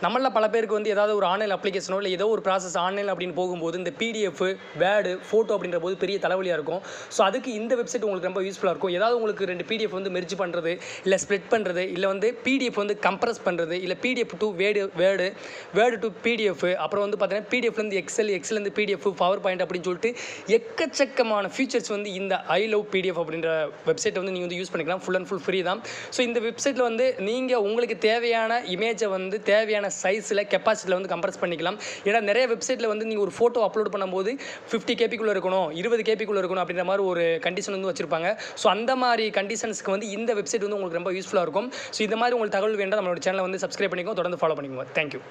நம்மள பல பேருக்கு வந்து ஏதாவது ஒரு ஆன்லைன் அப்ளிகேஷனோ இல்லை ஏதோ ஒரு ப்ராசஸ் ஆன்லைன் அப்படின்னு போகும்போது இந்த பிடிஎஃப் வேர்டு ஃபோட்டோ அப்படின்ற போது பெரிய தலைவலியாக இருக்கும். ஸோ அதுக்கு இந்த வெப்சைட் உங்களுக்கு ரொம்ப யூஸ்ஃபுல்லாக இருக்கும். ஏதாவது உங்களுக்கு 2 பிடிஎஃப் வந்து மெர்ஜ் பண்ணுறது, இல்லை ஸ்ப்ளிட் பண்ணுறது, இல்லை வந்து பிடிஎஃப் வந்து கம்ப்ரஸ் பண்ணுறது, இல்லை PDF to word to PDF, அப்புறம் வந்து பார்த்தீங்கன்னா பிடிஎஃப்லேருந்து எக்ஸ்எல்லேருந்து பிடிஎஃப், பவர் பாயிண்ட் அப்படின்னு சொல்லிட்டு எக்கச்சக்கமான ஃபீச்சர்ஸ் வந்து இந்த ஐ லவ் பிடிஎஃப் அப்படின்ற வெப்சைட்டை வந்து நீங்கள் வந்து யூஸ் பண்ணிக்கலாம். ஃபுல் அண்ட் ஃபுல் ஃப்ரீ தான். ஸோ இந்த வெப்சைட்டில் வந்து நீங்கள் உங்களுக்கு தேவையான இமேஜை வந்து தேவையான சைஸில் கெப்பாசிட்டியில் வந்து கம்ப்ரஸ் பண்ணிக்கலாம். ஏன்னா நிறைய வெப்சைட்டில் வந்து நீங்கள் ஒரு ஃபோட்டோ அப்லோட் பண்ணும்போது 50 கேபிக்குள்ளே இருக்கணும், 20 கேபிக்குள்ளே இருக்கணும் அப்படின்ற மாதிரி ஒரு கண்டிஷன் வந்து வச்சுருப்பாங்க. ஸோ அந்த மாதிரி கண்டிஷன்ஸ்க்கு வந்து இந்த வெப்சைட் வந்து உங்களுக்கு ரொம்ப யூஸ்ஃபுல்லாக இருக்கும். ஸோ இந்த மாதிரி உங்களுக்கு தகவல் வேண்டாம் நம்மளோட சேனலை வந்து சப்ஸ்கிரைப் பண்ணிக்கோங்க, தொடர்ந்து ஃபாலோ பண்ணிக்கோங்க. தேங்க்யூ.